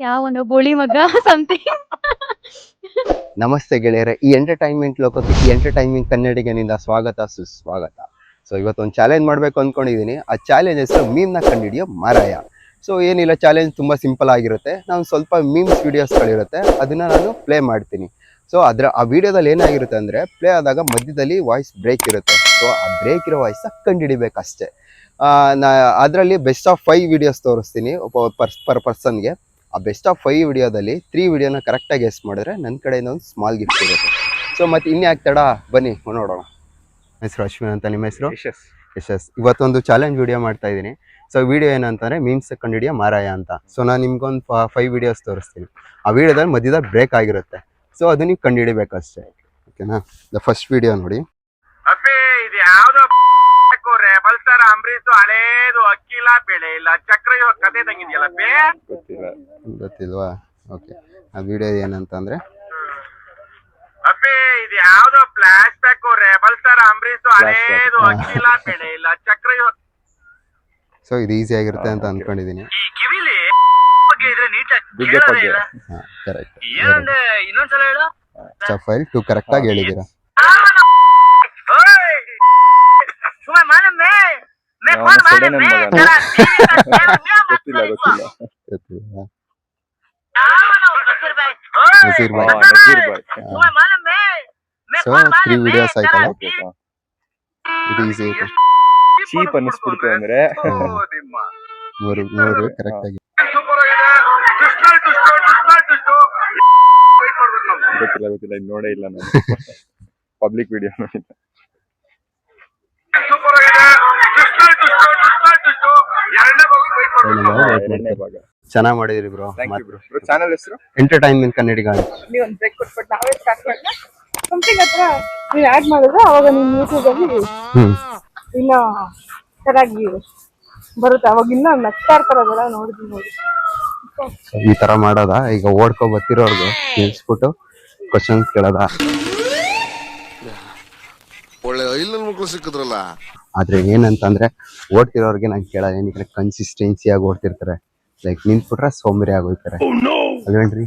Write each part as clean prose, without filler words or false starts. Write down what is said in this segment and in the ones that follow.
ಯಾವನೋ ಬೋಳಿ ಮಗ ಸಮಥಿಂಗ್. ನಮಸ್ತೆ ಗೆಳೆಯರೆ, ಈ ಎಂಟರ್ಟೈನ್ಮೆಂಟ್ ಲೋಕಕ್ಕೆ ಈ ಎಂಟರ್ಟೈನ್ಮೆಂಟ್ ಕನ್ನಡಿಗನಿಂದ ಸ್ವಾಗತ ಸುಸ್ವಾಗತ. ಸೊ ಇವತ್ತೊಂದು ಚಾಲೆಂಜ್ ಮಾಡಬೇಕು ಅಂದ್ಕೊಂಡಿದ್ದೀನಿ. ಆ ಚಾಲೆಂಜ್ ಹೆಸರು ಮೀಮ್ನ ಕಂಡುಹಿಡಿಯೋ ಮಾರಾಯ. ಸೊ ಏನಿಲ್ಲ, ಚಾಲೆಂಜ್ ತುಂಬ ಸಿಂಪಲ್ ಆಗಿರುತ್ತೆ. ನಾನು ಸ್ವಲ್ಪ ಮೀಮ್ಸ್ ವಿಡಿಯೋಸ್ಗಳಿರುತ್ತೆ, ಅದನ್ನು ನಾನು ಪ್ಲೇ ಮಾಡ್ತೀನಿ. ಸೊ ಆ ವಿಡಿಯೋದಲ್ಲಿ ಏನಾಗಿರುತ್ತೆ ಅಂದರೆ, ಪ್ಲೇ ಆದಾಗ ಮಧ್ಯದಲ್ಲಿ ವಾಯ್ಸ್ ಬ್ರೇಕ್ ಇರುತ್ತೆ. ಸೊ ಆ ಬ್ರೇಕ್ ಇರೋ ವಾಯ್ಸ್ನ ಕಂಡುಹಿಡಿಬೇಕಷ್ಟೇ. ಅದರಲ್ಲಿ ಬೆಸ್ಟ್ ಆಫ್ 5 ವಿಡಿಯೋಸ್ ತೋರಿಸ್ತೀನಿ ಪರ್ ಪರ್ಸನ್ಗೆ. ಆ ಬೆಸ್ಟ್ ಆಫ್ 5 ವಿಡಿಯೋದಲ್ಲಿ 3 ವಿಡಿಯೋನ ಕರೆಕ್ಟಾಗಿ ಗೆಸ್ ಮಾಡಿದ್ರೆ ನನ್ನ ಕಡೆಯಿಂದ ಒಂದು ಸ್ಮಾಲ್ ಗಿಫ್ಟ್ ಇರುತ್ತೆ. ಸೊ ಮತ್ತೆ ಇನ್ಯಾಕೆ ತಡ, ಬನ್ನಿ ನೋಡೋಣ. ಹೆಸರು ಅಶ್ವಿನ್ ಅಂತ, ನಿಮ್ಮ ಹೆಸರು? ಯಶಸ್. ಇವತ್ತೊಂದು ಚಾಲೆಂಜ್ ವಿಡಿಯೋ ಮಾಡ್ತಾ ಇದ್ದೀನಿ. ಸೊ ವಿಡಿಯೋ ಏನಂತಂದರೆ ಮೀಮ್ಸ್ ಕಂಡುಹಿಡಿಯೋ ಮಾರಾಯ ಅಂತ. ಸೊ ನಾನು ನಿಮ್ಗೊಂದು 5 ವಿಡಿಯೋಸ್ ತೋರಿಸ್ತೀನಿ. ಆ ವಿಡಿಯೋದಲ್ಲಿ ಮಧ್ಯದಲ್ಲಿ ಬ್ರೇಕ್ ಆಗಿರುತ್ತೆ. ಸೊ ಅದು ನೀವು ಕಂಡುಹಿಡಿಬೇಕಷ್ಟೇ, ಓಕೆನಾ? ದ ಫಸ್ಟ್ ವಿಡಿಯೋ ನೋಡಿ. ಇದು ಯಾವ್ದೋ ರೆಬಲ್ ತರ ಅಂಬರೀಷ್ ಹಳೇದು ಅಕ್ಕಿಲ್ಲ ಬೆಳೆ ಇಲ್ಲ ಚಕ್ರ ಕತೆ ತಂಗಿದ್ಯಲ್ಲ ಗೊತ್ತಿಲ್ವಾ? ಓಕೆ, ಆ ವಿಡಿಯೋ ಏನಂತಂದ್ರೆ, ಇದು ಯಾವ್ದೋ ಫ್ಲಾಶ್ ಬ್ಯಾಕ್ ರೆಬಲ್ ತರ ಅಂಬರೀಷ್ ಹಳೇದು ಅಕ್ಕಿಲ್ಲ ಬೆಳೆ ಇಲ್ಲ ಚಕ್ರ. ಸೊ ಇದು ಈಸಿ ಆಗಿರುತ್ತೆ ಅಂತ ಅನ್ಕೊಂಡಿದೀನಿ. ಈ ಕಿವಿಲಿ ಇದ್ರೆ ನೀಟಾಗಿ ಕೇಳೋದಿಲ್ಲ. ಕರೆಕ್ಟ್. ಇನ್ನೊಂದ್ಸಲ ಹೇಳು. ಫೈಲ್ 2 ಕರೆಕ್ಟಾಗಿ ಹೇಳಿದ್ದೀರಾ. ಸೊ 3 ವಿಡಿಯೋಸ್ ಆಯ್ತಲ್ಲ, ಇದು ಈಸಿ ಐತೆ. ಚೀಪ್ ಅನ್ನಿಸ್ಬಿಡ್ತು ಅಂದ್ರೆ 3 ಕರೆಕ್ಟ್ ಆಗಿ. ಗೊತ್ತಿಲ್ಲ, ಇದು ನೋಡೇ ಇಲ್ಲ ನಾನು. ಪಬ್ಲಿಕ್ ವಿಡಿಯೋ ನೋಡಿದ್ದೆ. ಚೆನ್ನಾಗಿ ಮಾಡಿದ್ರಿ ಬ್ರೋ. ಚಾನಲ್ ಹೆಸರು ಎಂಟರ್ಟೈನ್ಮೆಂಟ್ ಕನ್ನಡಿಗ. ಸಮಥಿಂಗ್ ಹತ್ರ ನೀವು ಆಡ್ ಮಾಡಿದ್ರೆ ಅವಾಗ ನಿಮ್ಮ ಯೂಟ್ಯೂಬ್ ಅಲ್ಲಿ ಇನ್ನ ಚೆನ್ನಾಗಿ ಬರುತ್ತೆ. ಅವಾಗ ಇನ್ನ ನಗ್ತಾ ಇರ್ತಾರಲ್ಲ, ನೋಡಿದ್ವಿ ನೋಡಿ. ಈ ತರ ಮಾಡೋದ? ಈಗ ಓಡ್ಕೊ ಬರ್ತಿರೋರ್ಗು ನಿಲ್ಸ್ಬಿಟ್ಟು ಕ್ವಶನ್ಸ್ ಕೇಳೋದ? ಒಳ್ಳೆ ಐಲನ್ ಮಕ್ಕಳು ಸಿಕ್ಕಿದ್ರಲ್ಲ. ಆದ್ರೆ ಏನಂತಂದ್ರೆ, ಓಡ್ತಿರೋರ್ಗೆ ನಾನು ಕೇಳೋದು ಏನಕ್ಕೆ ಕನ್ಸಿಸ್ಟೆನ್ಸಿಯಾಗಿ ಓಡ್ತಿರ್ತಾರೆ. ಲೈಕ್ ನಿಂತ್ಬಿಟ್ರೆ ಸೋಂಬೇರಿ ಆಗೋಯ್ತಾರೆ ಅಲ್ವೇನ್ರಿ?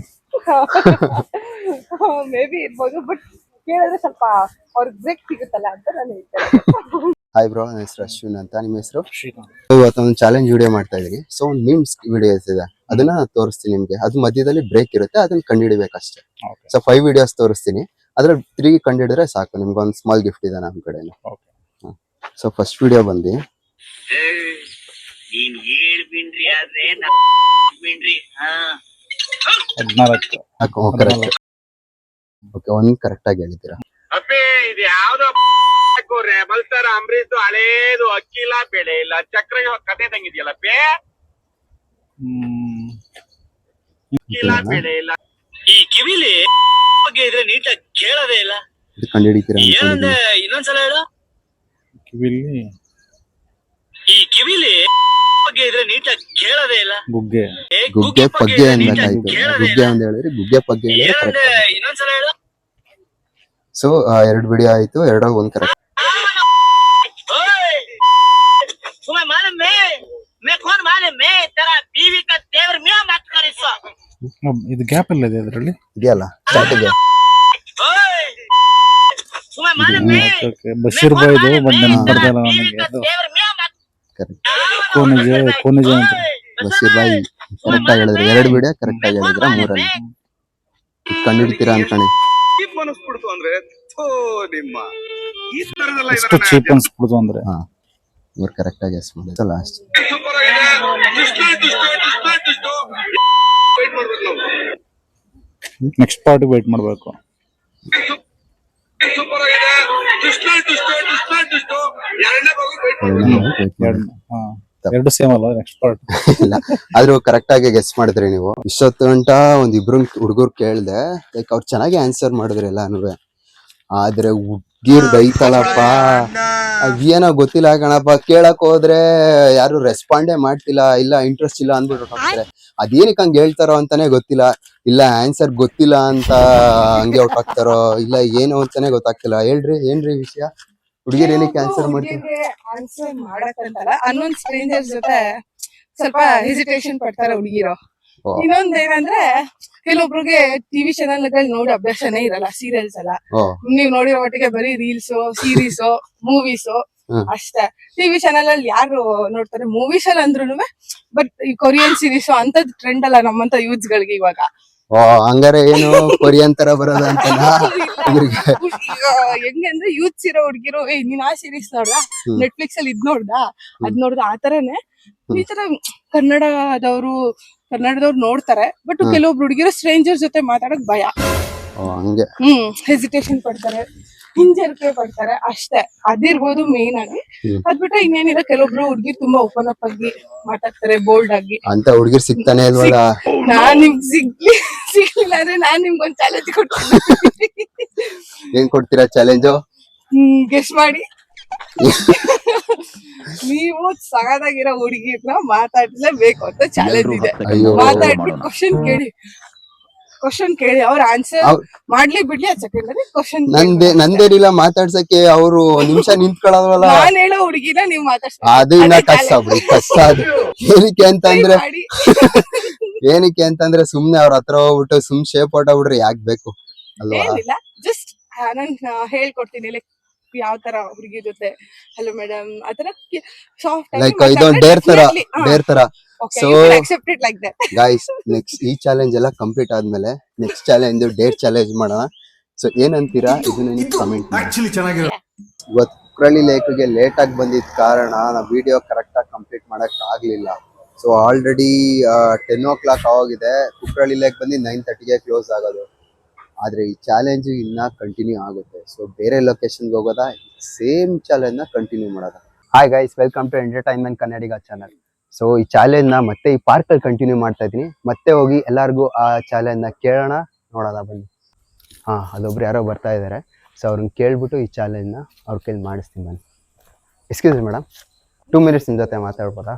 ಮೇ ಬಿ ಇರ್ಬೋದು, ಬಟ್ ಕೇಳಿದ್ರೆ ಸ್ವಲ್ಪ ಅವ್ರಿಗೆ ಬ್ರೇಕ್ ಸಿಗುತ್ತಲ್ಲ ಅಂತ ನಾನು ಹೇಳ್ತೇನೆ. ಹಾಯ್ ಬ್ರೋ, ನನ್ನ ಹೆಸರು ಅಶ್ವಿನ್ ಅಂತ, ನಿಮ್ಮ ಹೆಸರು? ಇವತ್ತೊಂದು ಚಾಲೆಂಜ್ ವಿಡಿಯೋ ಮಾಡ್ತಾ ಇದೀನಿ. ಸೊ ಒಂದು ಮೀಮ್ಸ್ ವಿಡಿಯೋಸ್ ಇದೆ, ಅದನ್ನ ತೋರಿಸ್ತೀನಿ ನಿಮ್ಗೆ. ಅದು ಮಧ್ಯದಲ್ಲಿ ಬ್ರೇಕ್ ಇರುತ್ತೆ, ಅದನ್ನ ಕಂಡುಹಿಡಿಬೇಕಷ್ಟೇ. ಸೊ 5 ವಿಡಿಯೋಸ್ ತೋರಿಸ್ತೀನಿ, ಅದ್ರಲ್ಲಿ 3 ಕಂಡುಹಿಡಿದ್ರೆ ಸಾಕು. ನಿಮ್ಗೆ ಒಂದು ಸ್ಮಾಲ್ ಗಿಫ್ಟ್ ಇದೆ ನಮ್ಮ ಕಡೆಯಿಂದ. ಸೊ ಫಸ್ಟ್ ವಿಡಿಯೋ ಬಂದು, ಓಕೆ, ಒಂದು ಕರೆಕ್ಟ್ ಆಗಿ ಹೇಳಿದ್ದೀರಾ. ಇದು ಯಾವ್ದೋ ರೆಬಲ್ ತರ ಅಂಬರೀಷ್ ಹಳೇದು ಅಕ್ಕಿಲ್ಲ ಬೆಳೆ ಇಲ್ಲ ಚಕ್ರ ಕತೆ ತಂಗಿದ್ಯಲ್ಲ ಬೆಳೆ ಇಲ್ಲ. ಈ ಕಿವಿಲಿ ಇದ್ರೆ ನೀಟಾಗಿ ಕೇಳೋದೇ ಇಲ್ಲ. ಕಂಡುಹಿಡಿತೀರಾ? ಇನ್ನೊಂದ್ಸಲ ಹೇಳು. ಕಿವಿಲಿ ಈ ಕಿವಿಲಿ ಇದ್ರೆ ನೀಟಾಗಿ ಕೇಳೋದೇ ಇಲ್ಲ. ಗುಗ್ಗೆ ಪಗ್ಗೆ ಅನ್ಬೇಕಾಯ್ತು. ಗುಗ್ಗೆ ಅಂತ ಹೇಳಿದ್ರೆ ಗುಗ್ಗೆ ಪಗ್ಗೆ ಹೇಳಿದ್ರೆ. ಇನ್ನೊಂದ್ಸಲ ಹೇಳು. ಸೊ 2 ವಿಡಿಯೋ ಆಯ್ತು, 2 1 ಕರೆಕ್ಟ್. ಇದು ಗ್ಯಾಪ್ ಇಲ್ಲ ಇದೆ ಅದರಲ್ಲಿ, ಇದೆಯಲ್ಲ ಸ್ಟಾರ್ಟಿಗೆ. ಬಶೀರ್ ಬಾಯ್ದು ಬರ್ದಲ್ಲ ನನಗೆ. ಅದು ಕೋನಿಜೆ ಅಂತ ಬಶೀರ್ ಬಾಯ್ ಕರೆಕ್ಟ್ ಆಗಿ ಹೇಳಿದ್ರೆ. 2 ವಿಡಿಯೋ ಕರೆಕ್ಟ್ ಆಗಿ ಹೇಳಿದ್ರೆ, 3ರಲ್ಲಿ ಕಂಡುಹಿಡಿತೀರಾ ಅನ್ಕೊಳ್ಳಿ. ಎಷ್ಟು ಚೀಪ್ ಅನ್ಸ್ಬಿಡ್ತು ಅಂದ್ರೆ. 3 ಕರೆಕ್ಟ್ ಆಗಿ ಗೆಸ್ ಮಾಡಿ. ಲಾಸ್ಟ್ ನೆಕ್ಸ್ಟ್ ಪಾರ್ಟ್ ವೇಟ್ ಮಾಡ್ಬೇಕು. ಎರಡು ಸೇಮ್ ಅಲ್ಲ ನೆಕ್ಸ್ಟ್ ಪಾರ್ಟ್? ಇಲ್ಲ, ಆದ್ರೂ ಕರೆಕ್ಟ್ ಆಗಿ ಗೆಸ್ ಮಾಡಿದ್ರಿ ನೀವು. ಇಷ್ಟೊತ್ತು ಗಂಟ ಒಂದಿಬ್ರು ಹುಡುಗರು ಕೇಳ್ದೆ, ಲೈಕ್ ಅವ್ರು ಚೆನ್ನಾಗಿ ಆನ್ಸರ್ ಮಾಡಿದ್ರಿ ಎಲ್ಲಾನು. ಆದ್ರೆ ಹುಡ್ಗಿರ್ ಬೈತಲ್ಲಪ್ಪ, ಅದೇನೋ ಗೊತ್ತಿಲ್ಲ ಕಣಪ್ಪ. ಕೇಳಕ್ ಹೋದ್ರೆ ಯಾರು ರೆಸ್ಪಾಂಡೇ ಮಾಡ್ತಿಲ್ಲ, ಇಲ್ಲ ಇಂಟ್ರೆಸ್ಟ್ ಇಲ್ಲ ಅಂದ್ಬಿಟ್ಟು ಹೋಗ್ತಾರೆ. ಅದೇನಕ್ಕೆ ಹಂಗೆ ಹೇಳ್ತಾರೋ ಅಂತಾನೆ ಗೊತ್ತಿಲ್ಲ, ಇಲ್ಲ ಆನ್ಸರ್ ಗೊತ್ತಿಲ್ಲ ಅಂತ ಹಂಗೆ ಹೊಟ್ಟಾಗ್ತಾರೋ, ಇಲ್ಲ ಏನು ಅಂತಾನೆ ಗೊತ್ತಾಗ್ತಿಲ್ಲ. ಹೇಳ್ರಿ, ಏನ್ರಿ ವಿಷಯ? ಹುಡುಗಿರ್ ಏನಕ್ಕೆ ಆನ್ಸರ್ ಮಾಡ್ತಾರೆ? ಆನ್ಸರ್ ಮಾಡಕ್ಕಂತಲ್ಲ, ಅನ್ನೊಂದ್ ಸ್ಟ್ರೇಂಜರ್ ಜೊತೆ ಸ್ವಲ್ಪ ಹೆಸಿಟೇಷನ್ ಪಡ್ತಾರೆ ಹುಡುಗಿರು. ಓ. ಇನ್ನೊಂದ್ ಏನಂದ್ರೆ ಕೆಲವೊಬ್ರಿಗೆ ಟಿವಿ ಚಾನೆಲ್ ಗಳು ನೋಡಿ ಅಭ್ಯಾಸನೇ ಇರಲ್ಲ, ಸೀರಿಯಲ್ಸ್ ಎಲ್ಲ. ಓ ನೀವ್ ನೋಡಿರೋ ಒಟ್ಟಿಗೆ ಬರೀ ರೀಲ್ಸ್, ಸೀರೀಸ್, ಮೂವೀಸ್ ಅಷ್ಟೇ. ಟಿವಿ ಚಾನೆಲ್ ಅಲ್ಲಿ ಯಾರು ನೋಡ್ತಾರೆ? ಮೂವೀಸ್ ಅಲ್ಲಿ ಅಂದ್ರೂ ಬಟ್ ಈ ಕೊರಿಯನ್ ಸೀರೀಸ್ ಅಂತದ್ ಟ್ರೆಂಡ್ ಅಲ್ಲ ನಮ್ಮಂತ ಯೂತ್ಸ್ ಗಳಿಗೆ ಇವಾಗ. ಓ ಹಂಗಾರೆ ಏನು ಕೊರಿಯನ್ ತರ ಬರೋದ ಅಂತ ಈಗ ಹೆಂಗಂದ್ರೆ ಯೂತ್ಸ್ ಇರೋ ಹುಡ್ಗಿರು ನೀನ್ ಆ ಸೀರೀಸ್ ನೋಡ್ದ, ನೆಟ್ಫ್ಲಿಕ್ಸ್ ಅಲ್ಲಿ ಇದ್ ನೋಡ್ದ, ಅದ್ ನೋಡ್ದ, ಆತರನೇ ಈ ತರ ಕನ್ನಡದವ್ರು ನೋಡ್ತಾರೆ. ಬಟ್ ಕೆಲವೊಬ್ರು ಹುಡುಗಿರು ಸ್ಟ್ರೇಂಜರ್ ಜೊತೆ ಮಾತಾಡಕ್ ಭಯ, ಹಂಗೆ ಹೆಸಿಟೇಷನ್ ಪಡ್ತಾರೆ, ಹಿಂಜರಿಕೆ ಪಡ್ತಾರೆ ಅಷ್ಟೇ. ಅದಿರ್ಬೋದು ಮೇನ್ ಆಗಿ. ಅದ್ಬಿಟ್ರೆ ಇನ್ನೇನಿಲ್ಲ, ಕೆಲವೊಬ್ರು ಹುಡ್ಗಿರ್ ತುಂಬಾ ಓಪನ್ ಅಪ್ ಆಗಿ ಮಾತಾಡ್ತಾರೆ, ಬೋಲ್ಡ್ ಆಗಿ. ಅಂತ ಹುಡುಗಿರ್ ಸಿಗ್ತಾನೆ ಇಲ್ವಲ್ಲ. ನಾನ್ ನಿಮ್ಗ್ ಸಿಗ್ಲಿಲ್ಲ ಅಂದ್ರೆ ನಾನ್ ನಿಮ್ಗೊಂದ್ ಚಾಲೆಂಜ್ ಕೊಡ್ತೀನಿ. ಏನ್ ಕೊಡ್ತೀರಾ ಚಾಲೆಂಜು? ಗೆಸ್ ಮಾಡಿ. ನೀವು ಸಗದಾಗಿರೋ ಹುಡುಗಿರ್ನ ಮಾತಾಡ್ಲೇಬೇಕು ಅಂತ ಚಾಲೆಂಜ್ ಇದೆ. ಅಯ್ಯೋ. ಮಾತಾಡ್ಬಿಟ್ಟು ಕ್ವಶನ್ ಕೇಳಿ ಅವ್ರ ಆನ್ಸರ್ ಮಾಡ್ಲಿ ಬಿಡ್ಲಿ ಅದ್ ಸೆಕೆಂಡರಿ. ಕ್ವಶನ್ ನಂದೇನಿಲ್ಲ ಮಾತಾಡ್ಸಕ್ಕೆ, ಅವ್ರು ನಿಮಿಷ ನಿಂತ್ಕೊಳ್ಳೋದಲ್ಲ. ನಾನ್ ಹೇಳೋ ಹುಡುಗಿನ ನೀವ್ ಮಾತಾಡ್ಸಿ. ಅದು ಇನ್ನ ಕಷ್ಟ ಬಿಡಿ, ಕಷ್ಟ ಅದು. ಏನಕ್ಕೆ ಅಂತಂದ್ರೆ ಸುಮ್ನೆ ಅವ್ರ ಹತ್ರ ಹೋಗ್ಬಿಟ್ಟು ಶೇಪ್ ಹೊಟ್ಟೋಗ್ಬಿಟ್ರೆ ಯಾಕೆ ಬೇಕು ಅಲ್ವಾ? ಏನಿಲ್ಲ, ಜಸ್ಟ್ ನಾನ್ ಹೇಳ್ಕೊಡ್ತೀನಿ ಲೈಕ್ ಯಾವ ತರ ಹುಡುಗಿ ಜೊತೆ ಹಲೋ ಮೇಡಮ್ ಆತರ ಸಾಫ್ಟ್ ಲೈಕ್ ಇದೊಂದು ಡೇರ್ ತರ. So accepted like that. Guys, next ಈ ಚಾಲೆಂಜ್ ಎಲ್ಲ ಕಂಪ್ಲೀಟ್ ಆದ್ಮೇಲೆ ನೆಕ್ಸ್ಟ್ ಚಾಲೆಂಜ್ ಡೇರ್ ಚಾಲೆಂಜ್ ಮಾಡೋಣ. ಸೊ ಏನಂತೀರಾ ಇದನ್ನ ನೀವು ಕಮೆಂಟ್ ಮಾಡಿ. ಇವತ್ತು ಕುಕ್ರಳ್ಳಿ ಲೇಕ್ಗೆ ಲೇಟ್ ಆಗಿ ಬಂದಿದ್ದ ಕಾರಣ ನಾವು ವಿಡಿಯೋ ಕರೆಕ್ಟ್ ಆಗಿ ಕಂಪ್ಲೀಟ್ ಮಾಡಕ್ ಆಗ್ಲಿಲ್ಲ. ಸೊ ಆಲ್ರೆಡಿ 10 o'clock ಆಗಿದೆ. ಕುಕ್ರಳ್ಳಿ ಲೇಕ್ ಬಂದು 9:30ಗೆ ಕ್ಲೋಸ್ ಆಗೋದು. ಆದ್ರೆ ಈ ಚಾಲೆಂಜ್ ಇನ್ನ ಕಂಟಿನ್ಯೂ ಆಗುತ್ತೆ. ಸೊ ಬೇರೆ ಲೊಕೇಶನ್ಗೆ ಹೋಗೋದ, ಸೇಮ್ ಚಾಲೆಂಜ್ ನ ಕಂಟಿನ್ಯೂ ಮಾಡೋದ. Hi guys, welcome to entertainment Kannadiga channel. So ಈ ಚಾಲೆಂಜ್ ನ ಮತ್ತೆ ಈ ಪಾರ್ಕ್ ಅಲ್ಲಿ ಕಂಟಿನ್ಯೂ ಮಾಡ್ತಾ ಇದೀನಿ. ಮತ್ತೆ ಹೋಗಿ ಎಲ್ಲಾರ್ಗು ಆ ಚಾಲೆಂಜ್ ನ ಕೇಳೋಣ, ನೋಡೋಣ ಬನ್ನಿ. ಅದೊಬ್ರು ಯಾರೋ ಬರ್ತಾ ಇದಾರೆ. ಸೊ ಅವ್ರನ್ನ ಕೇಳ್ಬಿಟ್ಟು ಈ ಚಾಲೆಂಜ್ ನ ಅವ್ರ ಕೈಲಿ ಮಾಡಿಸ್ತೀನಿ ಬನ್ನಿ. ಎಕ್ಸ್ಕ್ಯೂಸ್ ಮೇಡಮ್, 2 minutes ನಿಮ್ ಜೊತೆ ಮಾತಾಡ್ಬೋದಾ?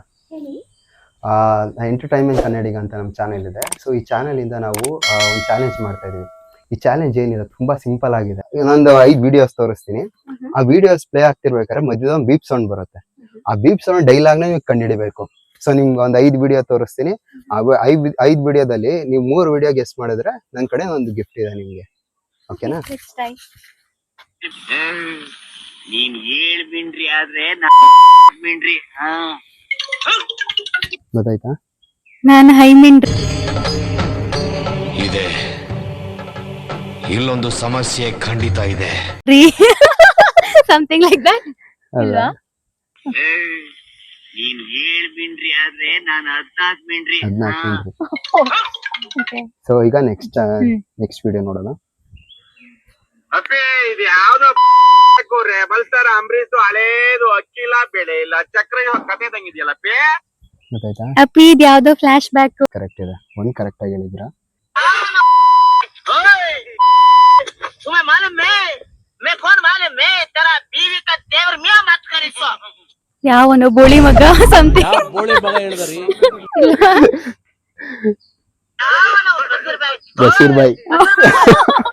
ಎಂಟರ್ಟೈನ್ಮೆಂಟ್ ಕನ್ನಡಿಗ ಅಂತ ನಮ್ಮ ಚಾನೆಲ್ ಇದೆ. ಸೊ ಈ ಚಾನೆಲ್ ಇಂದ ನಾವು ಒಂದು ಚಾಲೆಂಜ್ ಮಾಡ್ತಾ ಇದೀವಿ. ಈ ಚಾಲೆಂಜ್ ಏನಿದೆ ತುಂಬಾ ಸಿಂಪಲ್ ಆಗಿದೆ. ಇನ್ನೊಂದು 5 ವಿಡಿಯೋಸ್ ತೋರಿಸ್ತೀನಿ. ಆ ವಿಡಿಯೋಸ್ ಪ್ಲೇ ಆಗ್ತಿರ್ಬೇಕಾದ್ರೆ ಮಧ್ಯದ ಒಂದು ಬೀಪ್ ಸೌಂಡ್ ಬರುತ್ತೆ. ಆ ಬೀಪ್ ಸೌಂಡ್ ಡೈಲಾಗ್ ನ ನೀವು ಕಂಡುಹಿಡಿಬೇಕು. ಸೊ ನಿಮ್ಗೆ ಒಂದು 5 ವಿಡಿಯೋ ತೋರಿಸ್ತೀನಿ. ಆ 5 ವಿಡಿಯೋದಲ್ಲಿ ನೀವು 3 ವಿಡಿಯೋ ಗೆಸ್ ಮಾಡಿದ್ರೆ ನನ್ನ ಕಡೆ ಒಂದು ಗಿಫ್ಟ್ ಇದೆ ನಿಮ್ಗೆ. ಓಕೆನಾ? ನೀನ್ ಹೇಳ್ಬಿನ್ರಿ ಆದ್ರೆ ಬಿನ್ರಿ. ಗೊತ್ತಾಯ್ತಾ? ನಾನು ಹೈಮಿಂಡ್ ಇದೆ, ಇಲ್ಲೊಂದು ಸಮಸ್ಯೆ ಖಂಡಿತ ಇದೆ. Something like that. ಅಲ್ವಾ? ನೀನ್ ಹೇಳ್ಬಿನ್ರಿ ಆದ್ರೆ ನಾನು 14 ಬಿನ್ರಿ. 14. ಸೊ ಈಗ ನೆಕ್ಸ್ಟ್ ವಿಡಿಯೋ ನೋಡೋಣ. ಅಪ್ಪೇ ಇದು ಯಾವ್ದೋ ರೆಬಲ್ ತರ ಅಂಬರೀಶ್ ಹಳೇದು, ಅಕ್ಕಿ ಇಲ್ಲ, ಬೆಳೆ ಇಲ್ಲ, ಚಕ್ರ ಕತೆ ತಂಗಿದ್ಯಲ್ಲ ಅಪ್ಪೇ. ಗೊತ್ತಾಯ್ತಾ? ಅಪ್ಪಿ ಇದು ಯಾವ್ದೋ ಫ್ಲಾಶ್ ಬ್ಯಾಕ್. ಕರೆಕ್ಟ್ ಇದೆ, ಒಂದು ಕರೆಕ್ಟ್ ಆಗಿ ಹೇಳಿದ್ರಾ. तुम्हें मालूम मैं कौन मालूम मैं तेरा बीवी का देवर मियां मत करिसो. ಯಾವನೋ ಬೋಳಿ ಮಗ ಸಮಥಿಂಗ್. ಬೋಳಿ ಮಗ ಹೇಳಿದ್ರಿ. ಬಸೀರ್ ಬಾಯ್.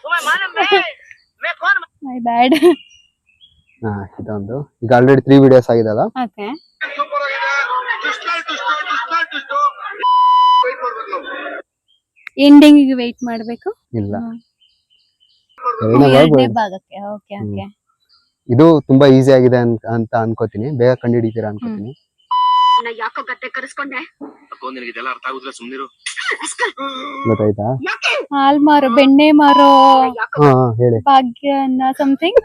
तुम्हें मालूम मैं कौन. ಮೈ ಬ್ಯಾಡ್. ಇದೊಂದು ಈಗ ಆಲ್ರೆಡಿ 3 ವಿಡಿಯೋಸ್ ಆಗಿದಲ್ಲ. ಓಕೆ. ಸೂಪರ್ ಆಗಿದೆ. ದುಷ್ಟ ವೆಯಿಟ್ ಮಾಡ್ಬೇಕು ನಾವು. ಎಂಡಿಂಗ್ ಗೆ ವೇಟ್ ಮಾಡಬೇಕು. ಇಲ್ಲ, ಎರಡನೇ ಭಾಗಕ್ಕೆ. Okay okay. ಇದು ತುಂಬಾ ಈಸಿ ಆಗಿದೆ ಅಂತ ಅನ್ಕೋತೀನಿ. ಬೇಗ ಕಂಡುಹಿಡಿತೀರಾ ಅನ್ಕೋತೀನಿ. ಯಾಕೋ ಗತ್ತೆ ಕರೆಸ್ಕೊಂಡೆ. ನಿನಗೆ ಇದೆಲ್ಲ ಅರ್ಥ ಆಗುದಿಲ್ಲ, ಸುಮ್ಮನಿರು. ಗೊತ್ತಾಯ್ತಾ? ಹಾಲ್ ಮಾರೋ, ಬೆಣ್ಣೆ ಮಾರೋ, ಹೇಳಿ. ಭಾಗ್ಯನ ಸಮಥಿಂಗ್.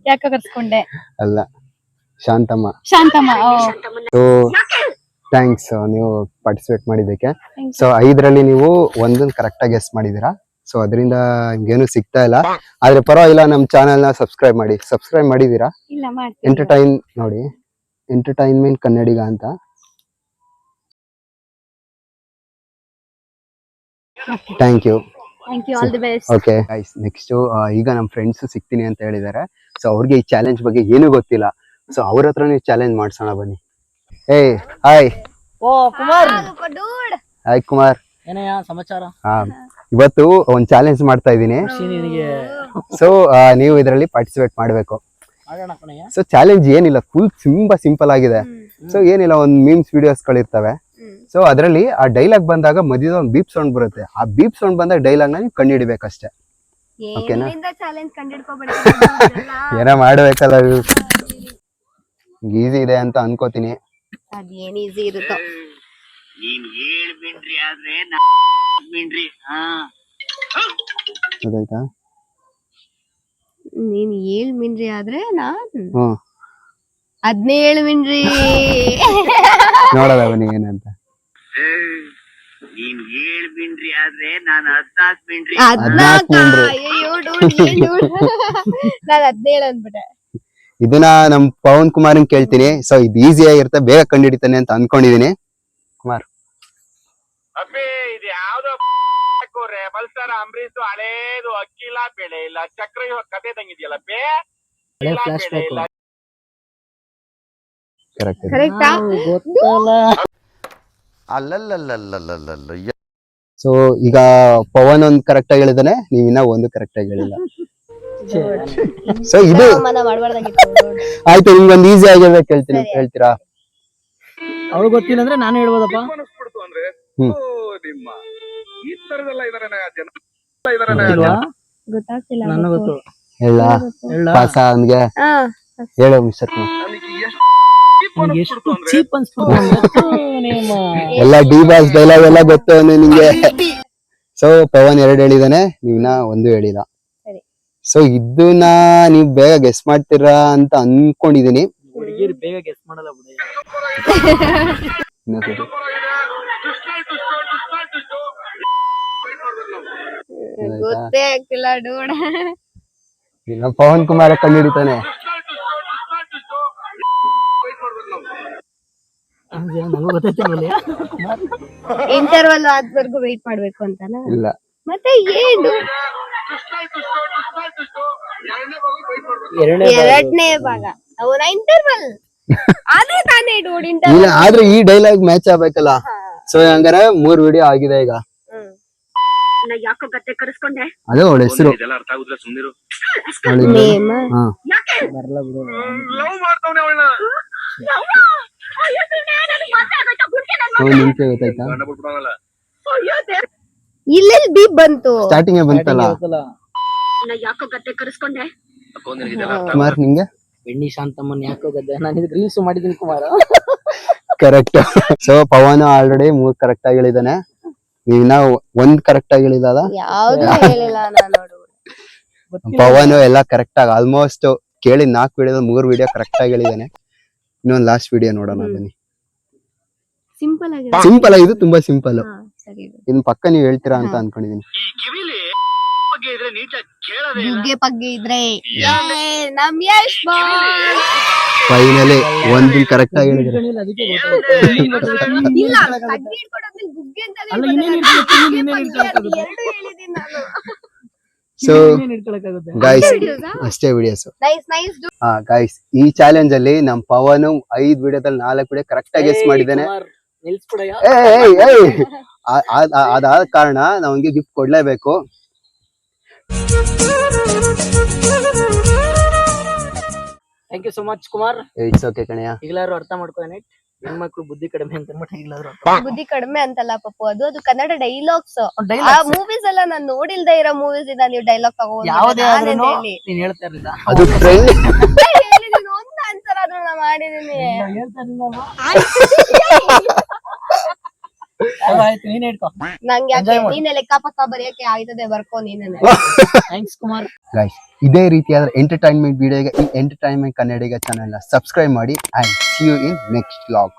ಯಾಕೆ ಕರ್ಸ್ಕೊಂಡೆ? ಅಲ್ಲ, ಶಾಂತಮ್ಮ. ಸೊ ಥ್ಯಾಂಕ್ಸ್ ನೀವು ಪಾರ್ಟಿಸಿಪೇಟ್ ಮಾಡಿದ್ದಕ್ಕೆ. ಸೊ 5ರಲ್ಲಿ ನೀವು ಒಂದನ್ನು ಕರೆಕ್ಟ್ ಆಗಿ ಗೆಸ್ ಮಾಡಿದೀರಾ. ಸೊ ಅದರಿಂದ ನಿಮ್ಗೇನು ಸಿಗ್ತಾ ಇಲ್ಲ. ಆದ್ರೆ ಪರವಾಗಿಲ್ಲ, ನಮ್ಮ ಚಾನೆಲ್ ನ ಸಬ್ಸ್ಕ್ರೈಬ್ ಮಾಡಿದೀರಾ? ಇಲ್ಲ, ಮಾಡ್ತೀನಿ. ನೋಡಿ, ಎಂಟರ್ಟೈನ್ಮೆಂಟ್ ಕನ್ನಡಿಗ ಅಂತ. Thank you. All the best. Okay guys, next ಈಗ ನಮ್ಮ ಫ್ರೆಂಡ್ಸ್ ಸಿಗ್ತೀನಿ ಅಂತ ಹೇಳಿದ್ದಾರೆ. ಸೊ ಅವ್ರಿಗೆ ಈ ಚಾಲೆಂಜ್ ಬಗ್ಗೆ ಏನೂ ಗೊತ್ತಿಲ್ಲ. ಸೊ ಅವ್ರ ಹತ್ರ ನೀವು ಚಾಲೆಂಜ್ ಮಾಡ್ಸೋಣ ಬನ್ನಿ. ಹಾಯ್. ಓ ಕುಮಾರ್. ಹಾಯ್ ಕುಮಾರ್. ಏನಯ್ಯ ಸಮಾಚಾರ? ಇವತ್ತು ಒಂದು ಚಾಲೆಂಜ್ ಮಾಡ್ತಾ ಇದ್ದೀನಿ. ಸೊ ನೀವು ಇದರಲ್ಲಿ ಪಾರ್ಟಿಸಿಪೇಟ್ ಮಾಡಬೇಕು. ಸೊ ಚಾಲೆಂಜ್ ಏನಿಲ್ಲ, ತುಂಬಾ ಸಿಂಪಲ್ ಆಗಿದೆ. ಸೊ ಏನಿಲ್ಲ, ಒಂದು ಮೀಮ್ಸ್ ವಿಡಿಯೋಸ್ ಗಳಿರ್ತವೆ. ಸೊ ಅದರಲ್ಲಿ ಆ ಡೈಲಾಗ್ ಬಂದಾಗ ಮಧ್ಯದ ಒಂದು ಬೀಪ್ ಸೌಂಡ್ ಬರುತ್ತೆ. ಆ ಬೀಪ್ ಸೌಂಡ್ ಬಂದಾಗ ಡೈಲಾಗ್ನ ನೀವು ಕಂಡುಹಿಡಿಬೇಕಷ್ಟೇ. ಓಕೆನಾ? ಚಾಲೆಂಜ್ ಕಂಡಿಡ್ಕೋಬೇಡಿ. ಏನೋ ಮಾಡ್ಬೇಕಲ್ಲ, ಈಸಿ ಇದೆ ಅಂತ ಅನ್ಕೋತೀನಿ. ಅದೇನ್ ಈಸಿ ಇರುತ್ತೋ. ನೀನ್ ಹೇಳ್ಬಿನ್ರಿ ಆದ್ರೆ ಬಿನ್ರಿ. ಗೊತ್ತಾಯ್ತಾ? ನೀನ್ 7 ಮಿನ್ರಿ ಆದ್ರೆ ನಾನ್ ಹ್ಮ್ 17 ಮಿನ್ರಿ. ನೋಡೋದವ ನೀವೇನಂತ. ನೀನ್ ಹೇಳ್ಬಿನ್ರಿ ಆದ್ರೆ ನಾನು 14 ಬಿನ್ರಿ. 14 ಮಿನ್ರಿ. ಅಯ್ಯೋ ನಾನ್ 17 ಅಂದ್ಬಿಟ್ಟೆ. ಇದನ್ನ ನಮ್ ಪವನ್ ಕುಮಾರ್ನ್ ಕೇಳ್ತೀನಿ. ಸೊ ಇದು ಈಸಿ ಆಗಿರುತ್ತೆ, ಬೇಗ ಕಂಡುಹಿಡಿತಾನೆ ಅಂತ ಅನ್ಕೊಂಡಿದೀನಿ. ಕುಮಾರ್, ಅಪ್ಪಿ ಇದು ಯಾವ್ದೋ ರೆಬಲ್ಸ್ತಾರ ಅಂಬರೀಷ್ ಹಳೇದು ಅಕ್ಕಿಲ್ಲ ಬೆಳೆ ಇಲ್ಲ ಚಕ್ರ ಕತೆ ತಂಗಿದ್ಯಲ್ಲ ಬೇ ಫ್ಲಾಶ್ ಬ್ಯಾಕ್ ಕರೆಕ್ಟ್. ಕರೆಕ್ಟಾ? ಗೊತ್ತಲ್ಲ. ಅಲ್ಲಲ್ಲಲ್ಲಲ್ಲಲ್ಲಲ್ಲ ಸೊ ಈಗ ಪವನ್ ಒಂದ್ ಕರೆಕ್ಟ್ ಆಗಿ ಹೇಳಿದಾನೆ, ನೀವ್ ಇನ್ನ ಒಂದು ಕರೆಕ್ಟ್ ಆಗಿ ಹೇಳಿಲ್ಲ. ಸೊ ಇದು ಅವಮಾನ ಮಾಡ್ಬಾರ್ದಾಗಿತ್ತು. ಆಯ್ತು, ನಿಮ್ಗೊಂದು ಈಸಿ ಆಗಿರ್ಬೇಕು ಹೇಳ್ತೀನಿ, ಹೇಳ್ತೀರಾ? ಅವ್ರು ಗೊತ್ತಿಲ್ಲ ಅಂದ್ರೆ ನಾನು ಹೇಳ್ಬೋದಪ್ಪ. ಅನಿಸ್ಬಿಡ್ತು ಅಂದ್ರೆ ಹ್ಮ್. ನಿಮ್ಮ ಈ ತರದೆಲ್ಲ ಇದಾರೆ ಜನ ಇಲ್ವಾ? ಗೊತ್ತಾಗ್ತಿಲ್ಲ. ನನಗೆ ಗೊತ್ತು. ಹೇಳ ಹೇಳ ಪಾಸ ಅವನ್ಗೆ ಹಾ ಹೇಳು ಮಿಸ್ಟರ್ ಕುಮಾರ್. ನನಗೆ ಎಷ್ಟು ಚೀಪ್ ಅನ್ಸ್ಬಿಡ್ತು ನಿಮ್ಮ. ಎಲ್ಲ ಡಿ ಬಾಸ್ ಡೈಲಾಗ್ ಎಲ್ಲ ಗೊತ್ತು ನಿಂಗೆ. ಸೊ ಪವನ್ 2 ಹೇಳಿದಾನೆ, ನೀವ್ನ 1 ಹೇಳಿಲ್ಲ. ಸರಿ. ಸೊ ಇದನ್ನ ನೀವ್ ಬೇಗ ಗೆಸ್ ಮಾಡ್ತೀರಾ ಅಂತ ಅನ್ಕೊಂಡಿದೀನಿ. ಹುಡುಗಿರು ಬೇಗ ಗೆಸ್ ಮಾಡಲ್ಲ ಬಿಡಿ. ಇನ್ನೊಂದ್ಸರಿ. ಗೊತ್ತೇ ಆಗ್ತಿಲ್ಲ ಡೂಡ. ಇಲ್ಲ ಪವನ್ ಕುಮಾರ್ ಕಂಡುಹಿಡಿತಾನೆ. ನನಗೂ ಗೊತ್ತೈತೆ. ಇಂಟರ್ವಲ್ ಆದ್ವರ್ಗು ವೇಟ್ ಮಾಡ್ಬೇಕು ಅಂತನಾ? ಇಲ್ಲ ಮತ್ತೆ ಏನು? ಎರಡನೇ ಭಾಗ ಅವನ ಇಂಟರ್ವಲ್ ಅದೇ ತಾನೇ ಡೂಡ್ ಇಲ್ಲ, ಇಂಟರ್ವಲ್. ಆದ್ರೆ ಈ ಡೈಲಾಗ್ ಮ್ಯಾಚ್ ಆಗ್ಬೇಕಲ್ಲ. ಸೊ ಹಂಗಾರೆ 3 ವಿಡಿಯೋ ಆಗಿದೆ ಈಗ. ಯಾಕೋ ಗತ್ತೆ ಕರೆಸ್ಕೊಂಡೆ. ಅದೇ ಅವಳ ಹೆಸರು. ಇದೆಲ್ಲ ಅರ್ಥ ಆಗುದಿಲ್ಲ ಸುಮ್ನಿರು. ನೇಮ ಬರಲ್ಲ ಬಿಡು. ಲವ್ ಮಾಡ್ತಾವನೆ ಅವಳನ್ನ ನಿಮ್ಗೆ ಗೊತ್ತಾಯ್ತಾ? ಗಂಡ ಬಿಟ್ಬಿಡೋನಲ್ಲ. ಇಲ್ಲೆಲ್ಲಿ ಬೀಪ್ ಬಂತು? ಸ್ಟಾರ್ಟಿಂಗ್ ಬಂತಲ್ಲ. ಗೊತ್ತಲ್ಲ. ಯಾಕೋ ಗತ್ತೆ ಕರೆಸ್ಕೊಂಡೆ. ಕುಮಾರ್ ನಿಂಗೆ ಬೆಣ್ಣಿ ಶಾಂತಮ್ಮನ್ ಯಾಕೋ ಗದ್ದೆ. ನಾನು ಇದಕ್ಕೆ ರೀಲ್ಸ್ ಮಾಡಿದ್ದೀನಿ Kumara. Correct. So Pavan already 3 correct ಆಗಿ ಹೇಳಿದಾನೆ, ನೀವಿನ್ನ 1 ಕರೆಕ್ಟ್ ಆಗಿ ಹೇಳಿದಾದ. ಯಾವ್ದು ಹೇಳಿಲ್ಲ ನಾನು. ಪವನ್ ಎಲ್ಲ ಕರೆಕ್ಟ್ ಆಗಿ ಆಲ್ಮೋಸ್ಟ್ ಕೇಳಿ 4 ವಿಡಿಯೋ 3 ವಿಡಿಯೋ ಕರೆಕ್ಟ್ ಆಗಿ ಹೇಳಿದಾನೆ. ಇನ್ನೊಂದು ಲಾಸ್ಟ್ ವಿಡಿಯೋ ನೋಡೋಣ ಬನ್ನಿ. ಸಿಂಪಲ್ ಆಗಿ ಸಿಂಪಲ್ ಆಗಿದೆ, ತುಂಬಾ ಸಿಂಪಲ್. ಸರಿ. ಇನ್ ಪಕ್ಕ ನೀವ್ ಹೇಳ್ತೀರಾ ಅಂತ ಅನ್ಕೊಂಡಿದೀನಿ. ಈ ಕಿವಿಲಿ ಬಗ್ಗೆ ಇದ್ರೆ ನೀಟಾಗಿ ಕೇಳೋದೇ ಇಲ್ಲ. ಬುಗ್ಗೆ ಪಗ್ಗೆ ಇದ್ರೆ ನಮ್ ಯಶ್ ಬಾಯ್. ಫೈನಲಿ 1 ಕರೆಕ್ಟ್ ಆಗಿ ಹೇಳಿದ್ರೆ. ಅದಕ್ಕೆ ಗೊತ್ತಾಯ್ತು. ಇಲ್ಲ ಕಡ್ಡಿ ಹಿಡ್ಕೊಂಡೋದ್ಮೇಲೆ ಬುಗ್ಗೆ ಅಂತಾನೆ ಅಲ್ಲ, ಹೇಳ್ತಾರೆ. ಇನ್ನೇನ್ ಇಟ್ಕೊಳಕ್ಕೆ- ಬುಗ್ಗೆ ಇನ್ನೇನ್ ಪಗ್ಗೆ ಇಟ್ಕೊಳಕ್ಕಾಗುತ್ತೆ? ಅದು 2 ಹೇಳಿದೀನಿ ನಾನು. ಸೊ ಹಿಡ್ಕೊಳಕ್ಕಾಗುತ್ತೆ. ಗೈಸ್ videos ಆ? ಅಷ್ಟೇ ವಿಡಿಯೋಸ್. Nice nice. ಹಾ ಗೈಸ್, ಈ ಚಾಲೆಂಜ್ ಅಲ್ಲಿ ನಮ್ ಪವನ್ 5 ವಿಡಿಯೋದಲ್ಲಿ 4 ವಿಡಿಯೋ ಕರೆಕ್ಟ್ ಆಗಿ ಗೆಸ್ ಮಾಡಿದ್ದಾನೆ. ನಿಲ್ಸ್ಬಿಡಯ್ಯ. ಅದಾದ ಕಾರಣ ನಾವ್ಗೆ ಗಿಫ್ಟ್ ಕೊಡ್ಲೇಬೇಕು. Thank you so much Kumar. It's okay ಕಣಯ್ಯ. ಈಗಲಾದ್ರು ಅರ್ಥ ಮಾಡ್ಕೊಳ್ಳಿ. ಹೆಣ್ಮಕ್ಳು ಬುದ್ಧಿ ಕಡಿಮೆ ಅಂತ ಅನ್ಬಿಟ್ಟು ಈಗಲಾದ್ರು ಬುದ್ಧಿ ಕಡಿಮೆ ಅಂತಲ್ಲ ಪಪ್ಪು, ಅದು ಕನ್ನಡ ಡೈಲಾಗ್ಸ್. ಆ ಡೈಲಾಗ್ಸ್ ಮೂವೀಸ್ ಎಲ್ಲ ನಾನು ನೋಡಿಲ್ದೇ ಇರೋ ಮೂವೀಸ್ ಇಂದ ನೀವು ಡೈಲಾಗ್ ಯಾವುದೇ ಆದ್ರೂ ತಗೊಂಡು ನೀನ್ ಹೇಳ್ತಾ ಇರ್ಲಿಲ್ಲ. ಅದು ಟ್ರೆಂಡ್. ಒಂದು ಆನ್ಸರ್ ಆದ್ರೂ ನಾ ಮಾಡಿದೀನಿ. ಹೇಳ್ತಾ ಇರ್ಲಿಲ್ಲ. ಆಯ್ತು, ನೀನ್ ಹೇಳ್ಕೊ. ನಂಗೆ Enjoy ಮಾಡು. ನೀನೆ ಲೆಕ್ಕ ಪಕ್ಕ ಬರೆಯಕ್ಕೆ ಆಯ್ತದೆ, ಬರ್ಕೋ ನೀನೆ. ಥ್ಯಾಂಕ್ಸ್ ಕುಮಾರ್. ಗೈಸ್, ಇದೇ ರೀತಿಯಾದ ಎಂಟರ್ಟೈನ್ಮೆಂಟ್ ವಿಡಿಯೋಗೆ ಈ ಎಂಟರ್ಟೈನ್ಮೆಂಟ್ ಕನ್ನಡಿಗ ಚಾನೆಲ್ ನ ಸಬ್ಸ್ಕ್ರೈಬ್ ಮಾಡಿ. And see you in next vlog.